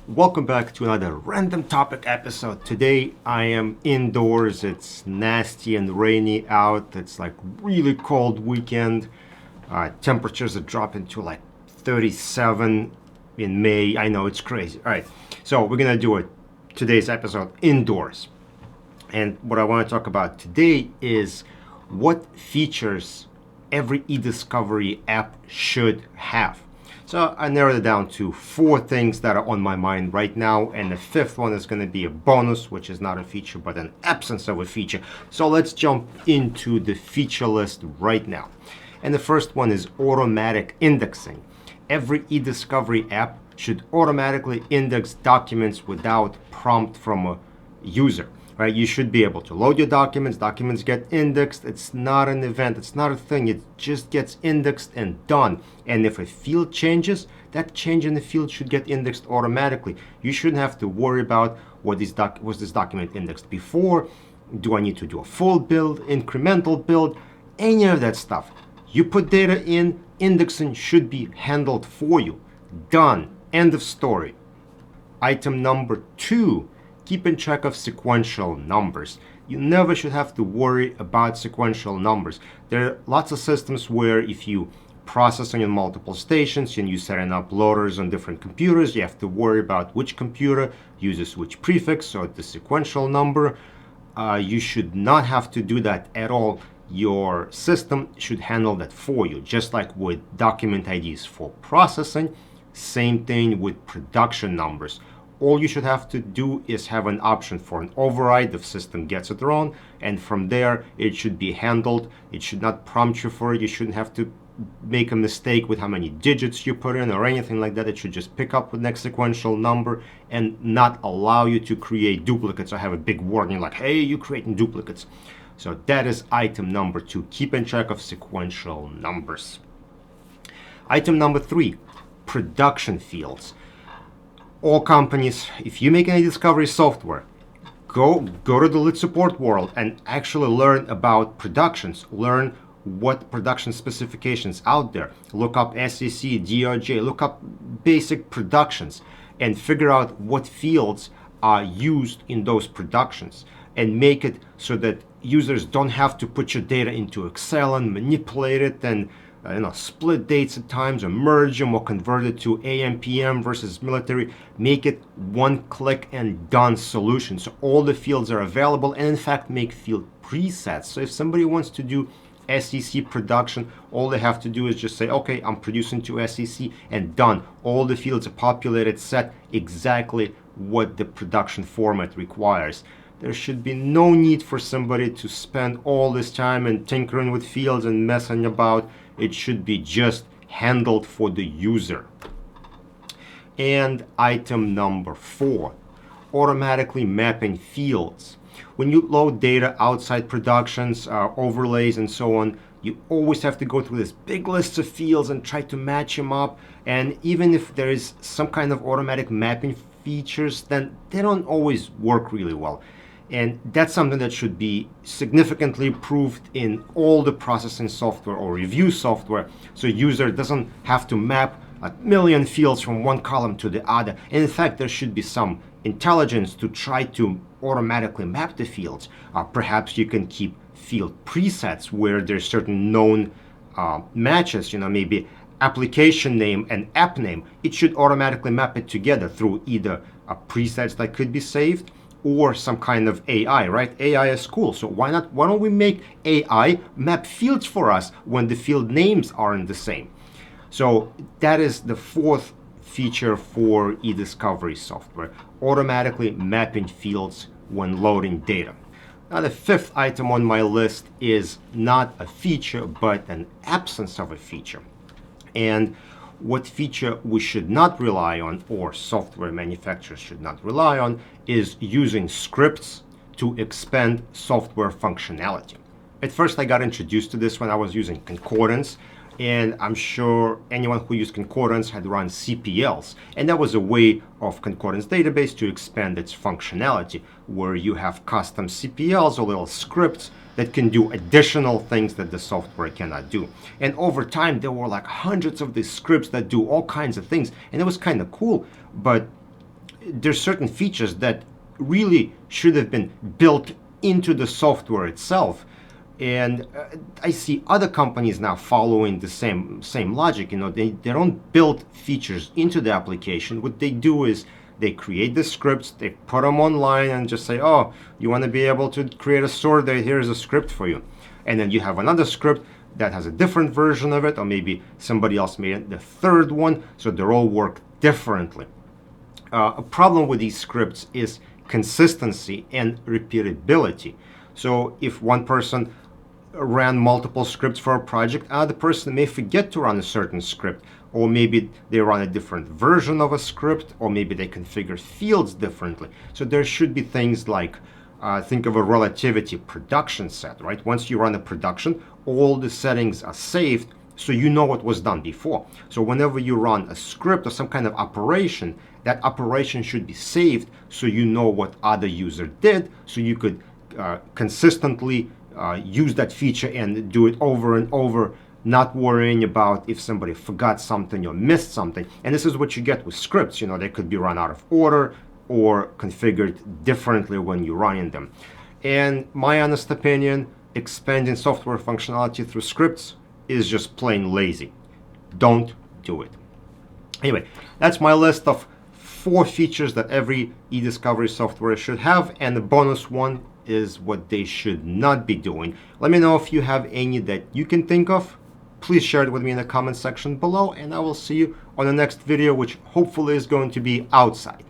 Welcome back to another random topic episode. Today I am indoors. It's nasty and rainy out. It's like really cold weekend. Temperatures are dropping to like 37 in May. I know it's crazy. All right, so we're gonna do today's episode indoors. And what I want to talk about today is what features every ediscovery app should have. So I narrowed it down to 4 things that are on my mind right now, and the 5th one is going to be a bonus, which is not a feature but an absence of a feature. So let's jump into the feature list right now. And the first one is automatic indexing. Every ediscovery app should automatically index documents without prompt from a user. Right, you should be able to load your documents. Documents get indexed. It's not an event. It's not a thing. It just gets indexed and done. And if a field changes, that change in the field should get indexed automatically. You shouldn't have to worry about was this document indexed before? Do I need to do a full build, incremental build? Any of that stuff. You put data in, indexing should be handled for you. Done. End of story. Item number 2. Keeping track of sequential numbers. You never should have to worry about sequential numbers. There are lots of systems where if you processing in multiple stations and you setting up loaders on different computers, you have to worry about which computer uses which prefix or the sequential number. You should not have to do that at all. Your system should handle that for you, just like with document IDs for processing. Same thing with production numbers. All you should have to do is have an option for an override if system gets it wrong, and from there it should be handled. It should not prompt you for it. You shouldn't have to make a mistake with how many digits you put in or anything like that. It should just pick up the next sequential number and not allow you to create duplicates or have a big warning like, hey, you're creating duplicates. So that is item number 2, keeping track of sequential numbers. Item number 3, production fields. All companies, if you make any discovery software, go to the lit support world and actually learn about productions. Learn what production specifications out there. Look up SEC, DOJ, look up basic productions and figure out what fields are used in those productions and make it so that users don't have to put your data into Excel and manipulate it and split dates at times or merge them or convert it to AM/PM versus military. Make it one click and done solution. So all the fields are available, and in fact make field presets. So if somebody wants to do SEC production, all they have to do is just say, okay, I'm producing to SEC, and done. All the fields are populated, set exactly what the production format requires. There should be no need for somebody to spend all this time and tinkering with fields and messing about. It should be just handled for the user. And item number 4, automatically mapping fields. When you load data outside productions, overlays and so on, you always have to go through this big list of fields and try to match them up. And even if there is some kind of automatic mapping features, then they don't always work really well. And that's something that should be significantly improved in all the processing software or review software, so user doesn't have to map a million fields from one column to the other. And in fact, there should be some intelligence to try to automatically map the fields. Perhaps you can keep field presets where there's certain known matches, maybe application name and app name. It should automatically map it together through either presets that could be saved or some kind of AI, right? AI is cool, so why don't we make AI map fields for us when the field names aren't the same? So that is the 4th feature for ediscovery software, automatically mapping fields when loading data. Now the 5th item on my list is not a feature, but an absence of a feature. And what feature we should not rely on, or software manufacturers should not rely on, is using scripts to expand software functionality. At first I got introduced to this when I was using concordance, and I'm sure anyone who used concordance had run CPLs, and that was a way of concordance database to expand its functionality, where you have custom CPLs or little scripts that can do additional things that the software cannot do. And over time there were like hundreds of these scripts that do all kinds of things, and it was kind of cool, but there's certain features that really should have been built into the software itself. And I see other companies now following the same logic. They don't build features into the application. What they do is they create the scripts, they put them online and just say, oh, you want to be able to create a store there, here's a script for you. And then you have another script that has a different version of it, or maybe somebody else made the third one, so they all work differently. A problem with these scripts is consistency and repeatability. So if one person ran multiple scripts for a project, the person may forget to run a certain script, or maybe they run a different version of a script, or maybe they configure fields differently. So there should be things like, think of a relativity production set, right? Once you run a production, all the settings are saved, so you know what was done before. So whenever you run a script or some kind of operation, that operation should be saved so you know what other user did, so you could consistently use that feature and do it over and over, not worrying about if somebody forgot something or missed something. And this is what you get with scripts. They could be run out of order or configured differently when you're running them. And my honest opinion, expanding software functionality through scripts is just plain lazy. Don't do it. Anyway, that's my list of 4 features that every ediscovery software should have, and the bonus one is what they should not be doing. Let me know if you have any that you can think of. Please share it with me in the comment section below, and I will see you on the next video, which hopefully is going to be outside.